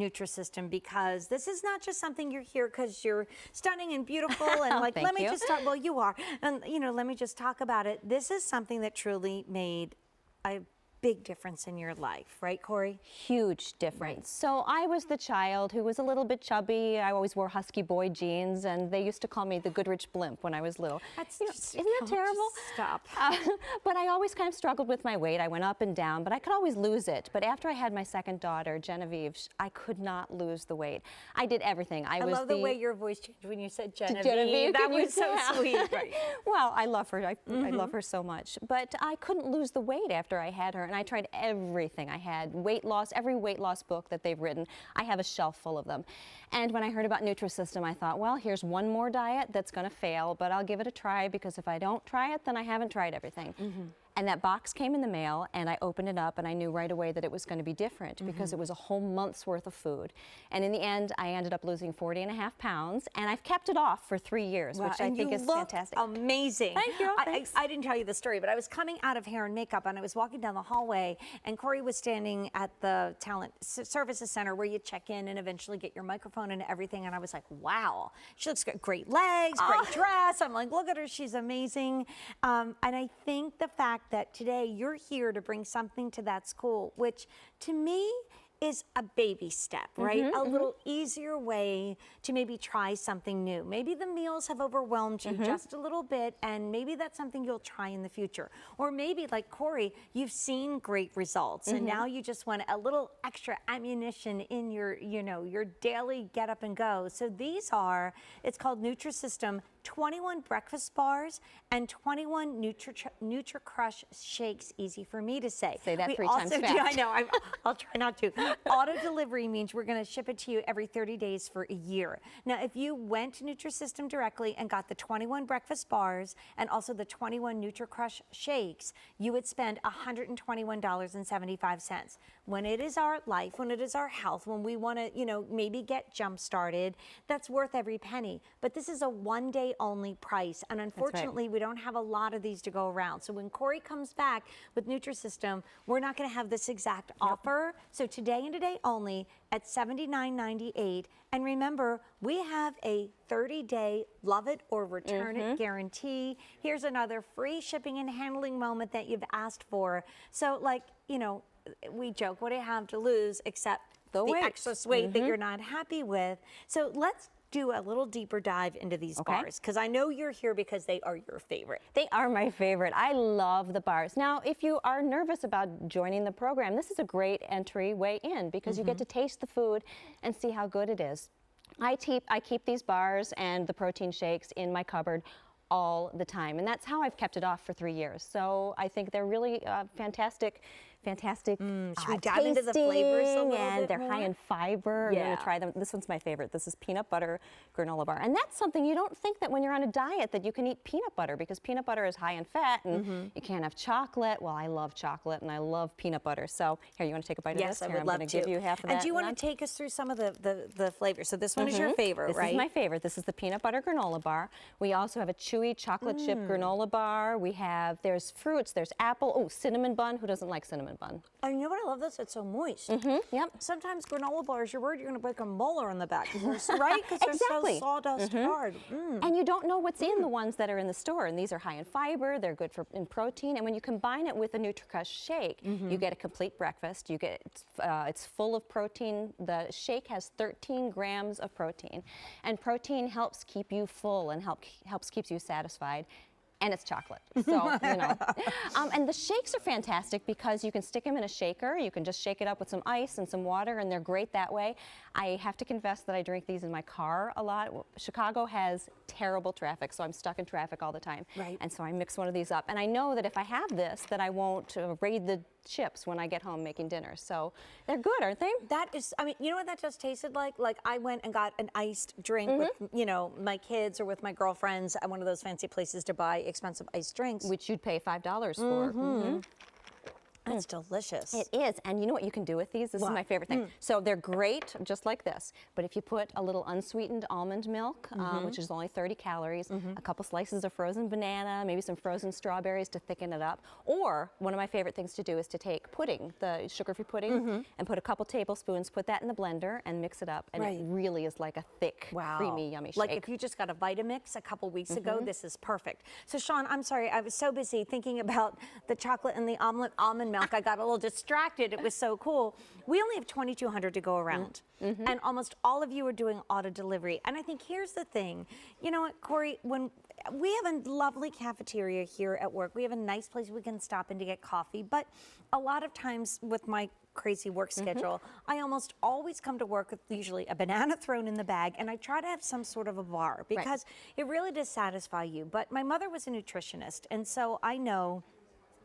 Nutrisystem, because this is not just something you're here because you're stunning and beautiful and like, let me just start, well, you are. And, you know, let me just talk about it. This is something that truly made a big difference in your life, right, Corey? Huge difference. Right. So I was the child who was a little bit chubby. I always wore husky boy jeans, and they used to call me the Goodrich blimp when I was little. That's isn't that terrible? Stop. But I always kind of struggled with my weight. I went up and down, but I could always lose it. But after I had my second daughter, Genevieve, I could not lose the weight. I did everything. I love the way your voice changed when you said Genevieve. Genevieve, that was so sweet. Right. Well, I love her. I love her so much. But I couldn't lose the weight after I had her, and I tried everything. I had weight loss, every weight loss book that they've written. I have a shelf full of them. And when I heard about Nutrisystem, I thought, well, here's one more diet that's going to fail, but I'll give it a try, because if I don't try it, then I haven't tried everything. And that box came in the mail, and I opened it up, and I knew right away that it was going to be different, because it was a whole month's worth of food. And in the end, I ended up losing 40.5 pounds, and I've kept it off for 3 years, which I think is fantastic. Amazing. Thank you. I didn't tell you the story, but I was coming out of hair and makeup, and I was walking down the hallway, and Corey was standing at the talent services center where you check in and eventually get your microphone and everything, and I was like, wow, she looks good. Great legs, great dress. I'm like, look at her, she's amazing. And I think the fact that today you're here to bring something to that school, which to me is a baby step, right? A little easier way to maybe try something new. Maybe the meals have overwhelmed you just a little bit, and maybe that's something you'll try in the future. Or maybe, like Corey, you've seen great results, and now you just want a little extra ammunition in your, you know, your daily get up and go. So these are, it's called Nutrisystem 21 breakfast bars and 21 NutriCrush shakes. Easy for me to say. Say that 3 times fast. I know, I'll try not to. Auto delivery means we're going to ship it to you every 30 days for a year. Now, if you went to Nutrisystem directly and got the 21 breakfast bars and also the 21 NutriCrush shakes, you would spend $121.75. When it is our life, when it is our health, when we want to, you know, maybe get jump started, that's worth every penny. But this is a one-day only price, and unfortunately we don't have a lot of these to go around. So when Corey comes back with Nutrisystem, we're not going to have this exact offer. So today and today only at $79.98. And remember, we have a 30-day love it or return it guarantee. Here's another free shipping and handling moment that you've asked for. So, like, you know, we joke, what do you have to lose except the excess weight that you're not happy with? So let's do a little deeper dive into these bars, because I know you're here because they are your favorite. They are my favorite. I love the bars. Now, if you are nervous about joining the program, this is a great entryway in, because you get to taste the food and see how good it is. I keep these bars and the protein shakes in my cupboard all the time, and that's how I've kept it off for 3 years. So I think they're really fantastic. Should we dive into the flavors a little and bit they're more? high in fiber. Yeah. I'm going to try them. This one's my favorite. This is peanut butter granola bar, and that's something you don't think that when you're on a diet that you can eat peanut butter, because peanut butter is high in fat, and you can't have chocolate. Well, I love chocolate and I love peanut butter. So here, you want to take a bite of this? Yes, I Here, would love I'm going to give you half of that. And do you want to take us through some of the flavors? So this one is your favorite, right? This is my favorite. This is the peanut butter granola bar. We also have a chewy chocolate chip granola bar. We have, there's fruits, there's apple, cinnamon bun. Who doesn't like cinnamon bun? Oh, you know what? I love this. It's so moist. Yep. Sometimes granola bars, you're worried you're going to break a molar in the back, right? Because they're so sawdust hard. And you don't know what's in the ones that are in the store. And these are high in fiber. They're good in protein. And when you combine it with a NutriCrush shake, you get a complete breakfast. You get it's full of protein. The shake has 13 grams of protein, and protein helps keep you full and helps keeps you satisfied. And it's chocolate, so, you know. And the shakes are fantastic because you can stick them in a shaker. You can just shake it up with some ice and some water, and they're great that way. I have to confess that I drink these in my car a lot. Chicago has terrible traffic, so I'm stuck in traffic all the time. Right. And so I mix one of these up. And I know that if I have this, that I won't raid the chips when I get home making dinner. So they're good, aren't they? That is, I mean, you know what that just tasted like? Like I went and got an iced drink with, you know, my kids or with my girlfriends at one of those fancy places to buy expensive iced drinks. Which you'd pay $5 for. That's delicious. It is, and you know what you can do with these? This is my favorite thing. So they're great, just like this, but if you put a little unsweetened almond milk, which is only 30 calories, a couple slices of frozen banana, maybe some frozen strawberries to thicken it up, or one of my favorite things to do is to take pudding, the sugar-free pudding, and put a couple tablespoons, put that in the blender, and mix it up, and it really is like a thick, creamy, yummy shake. Like if you just got a Vitamix a couple weeks ago, this is perfect. So Sean, I'm sorry, I was so busy thinking about the chocolate and the almond milk, I got a little distracted. It was so cool. We only have 2,200 to go around, and almost all of you are doing auto delivery. And I think here's the thing, you know what, Corey, when we have a lovely cafeteria here at work, we have a nice place we can stop in to get coffee, but a lot of times with my crazy work schedule, I almost always come to work with usually a banana thrown in the bag, and I try to have some sort of a bar because it really does satisfy you. But my mother was a nutritionist, and so I know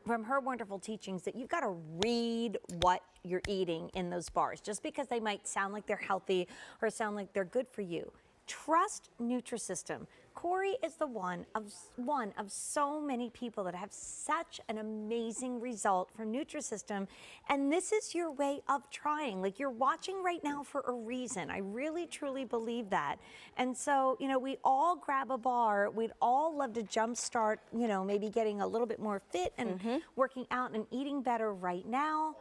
from her wonderful teachings that you've got to read what you're eating in those bars. Just because they might sound like they're healthy or sound like they're good for you, trust Nutrisystem. Corey is the one of so many people that have such an amazing result from Nutrisystem, and this is your way of trying. Like, you're watching right now for a reason. I really truly believe that. And so, you know, we all grab a bar. We'd all love to jumpstart, you know, maybe getting a little bit more fit and working out and eating better right now.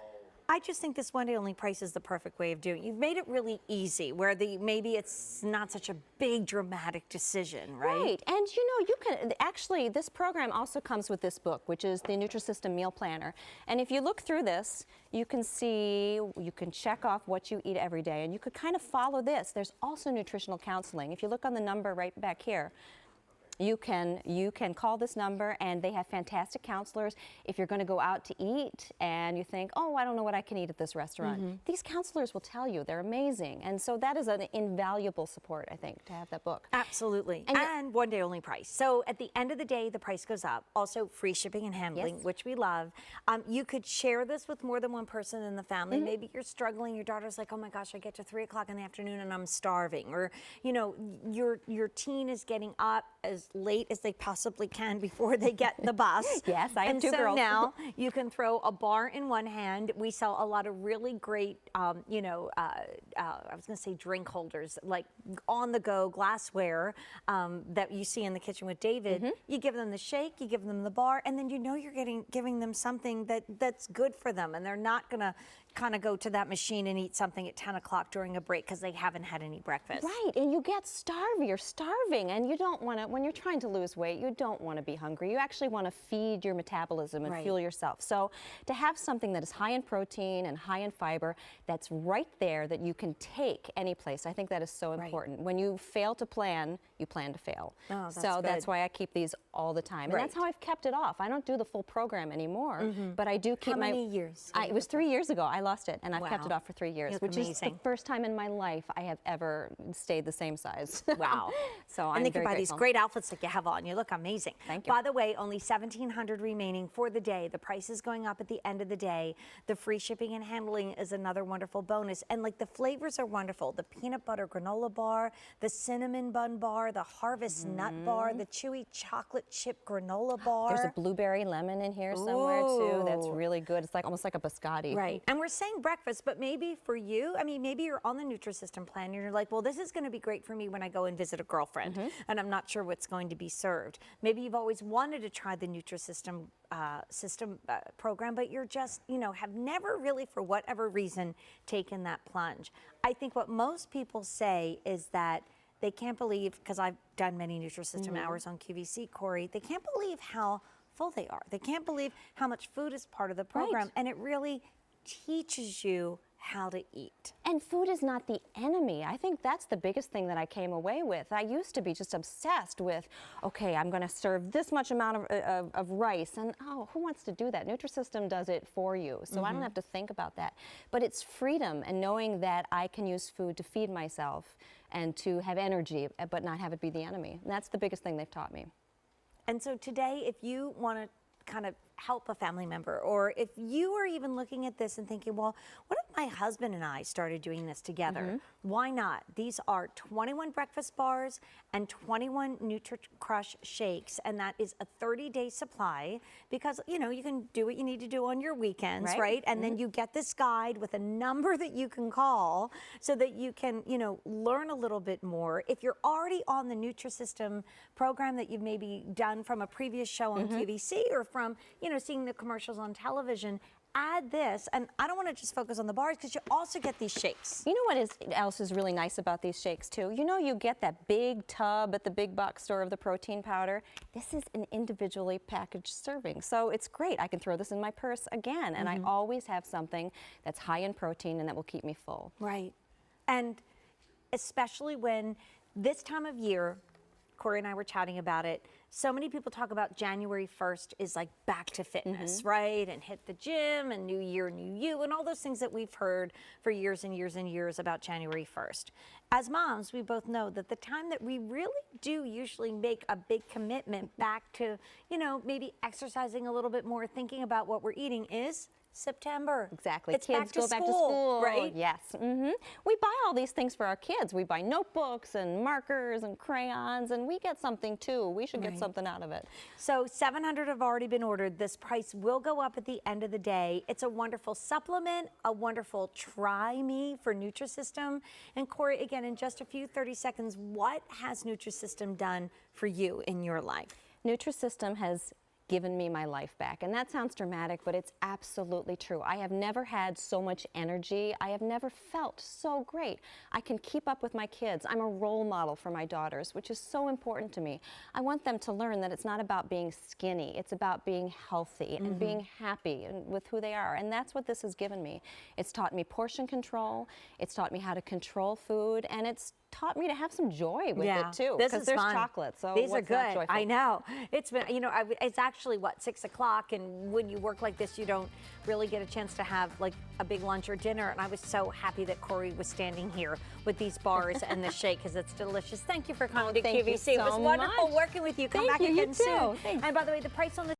I just think this one day only price is the perfect way of doing it. You've made it really easy, where maybe it's not such a big dramatic decision, right? Right, and you know, you can actually, this program also comes with this book, which is the Nutrisystem Meal Planner. And if you look through this, you can see, you can check off what you eat every day, and you could kind of follow this. There's also nutritional counseling. If you look on the number right back here, you can call this number, and they have fantastic counselors. If you're going to go out to eat and you think, oh, I don't know what I can eat at this restaurant, these counselors will tell you. They're amazing. And so that is an invaluable support, I think, to have that book. Absolutely. And one day only price. So at the end of the day, the price goes up. Also free shipping and handling, which we love. You could share this with more than one person in the family. Maybe you're struggling. Your daughter's like, oh my gosh, I get to 3 o'clock in the afternoon and I'm starving. Or, you know, your teen is getting up as late as they possibly can before they get the bus. Yes, I have two girls. And so now you can throw a bar in one hand. We sell a lot of really great, you know, I was going to say drink holders, like on-the-go glassware that you see in the kitchen with David. You give them the shake, you give them the bar, and then you know you're giving them something that's good for them, and they're not going to kind of go to that machine and eat something at 10 o'clock during a break because they haven't had any breakfast. Right, and you get starving. You're starving, and you don't want to, when you're trying to lose weight, you don't want to be hungry. You actually want to feed your metabolism and fuel yourself. So to have something that is high in protein and high in fiber, that's right there, that you can take any place, I think that is so important. When you fail to plan, you plan to fail. Oh, that's so good. that's why I keep these all the time. And that's how I've kept it off. I don't do the full program anymore, but I do keep How many years? It was 3 years ago. I lost it, and I've kept it off for 3 years, which is the first time in my life I have ever stayed the same size. Wow. So and I'm they very can buy grateful. these great outfits that you have on. You look amazing. Thank you. By the way, only 1,700 remaining for the day. The price is going up at the end of the day. The free shipping and handling is another wonderful bonus. And like, the flavors are wonderful. The peanut butter granola bar, the cinnamon bun bar, the harvest nut bar, the chewy chocolate chip granola bar. There's a blueberry lemon in here somewhere too. That's really good. It's like almost like a biscotti. Right. And we're saying breakfast, but maybe for you, I mean, maybe you're on the Nutrisystem plan and you're like, well, this is going to be great for me when I go and visit a girlfriend, and I'm not sure what's going to be served. Maybe you've always wanted to try the Nutrisystem program, but you're just, you know, have never really, for whatever reason, taken that plunge. I think what most people say is that they can't believe, because I've done many Nutrisystem hours on QVC, Corey, they can't believe how full they are. They can't believe how much food is part of the program, and it really teaches you how to eat. And food is not the enemy. I think that's the biggest thing that I came away with. I used to be just obsessed with, okay, I'm going to serve this much amount of rice, and oh, who wants to do that? Nutrisystem does it for you, so I don't have to think about that. But it's freedom, and knowing that I can use food to feed myself and to have energy, but not have it be the enemy. And that's the biggest thing they've taught me. And so today, if you want to kind of help a family member, or if you are even looking at this and thinking, well, what if my husband and I started doing this together. Why not? These are 21 breakfast bars and 21 NutriCrush shakes, and that is a 30-day supply because, you know, you can do what you need to do on your weekends, right? And then you get this guide with a number that you can call so that you can, you know, learn a little bit more. If you're already on the Nutrisystem program that you've maybe done from a previous show on QVC or from, you know, seeing the commercials on television, add this, and I don't want to just focus on the bars because you also get these shakes. You know what else is really nice about these shakes too? You know, you get that big tub at the big box store of the protein powder. This is an individually packaged serving, so it's great. I can throw this in my purse again, and I always have something that's high in protein and that will keep me full. Right, and especially when this time of year, Corey and I were chatting about it. So many people talk about January 1st is like back to fitness, right? And hit the gym and new year, new you, and all those things that we've heard for years and years and years about January 1st. As moms, we both know that the time that we really do usually make a big commitment back to, you know, maybe exercising a little bit more, thinking about what we're eating is September. Exactly. It's kids go back to school, right? Yes. We buy all these things for our kids. We buy notebooks and markers and crayons, and we get something too. We should get something out of it. So 700 have already been ordered. This price will go up at the end of the day. It's a wonderful supplement, a wonderful try me for Nutrisystem. And Corey, again, in just a few 30 seconds, what has Nutrisystem done for you in your life? Nutrisystem has given me my life back. And that sounds dramatic, but it's absolutely true. I have never had so much energy. I have never felt so great. I can keep up with my kids. I'm a role model for my daughters, which is so important to me. I want them to learn that it's not about being skinny. It's about being healthy and being happy with who they are. And that's what this has given me. It's taught me portion control. It's taught me how to control food. And it's taught me to have some joy with it too, because there's chocolate. So these are what's not good. joyful? I know. It's been, you know, it's actually what, 6 o'clock, and when you work like this, you don't really get a chance to have like a big lunch or dinner. And I was so happy that Corey was standing here with these bars and the shake because it's delicious. Thank you for coming to thank you QVC. It was so wonderful much. working with you. Come Thank back you. You again soon. too. Thanks. And by the way, the price on the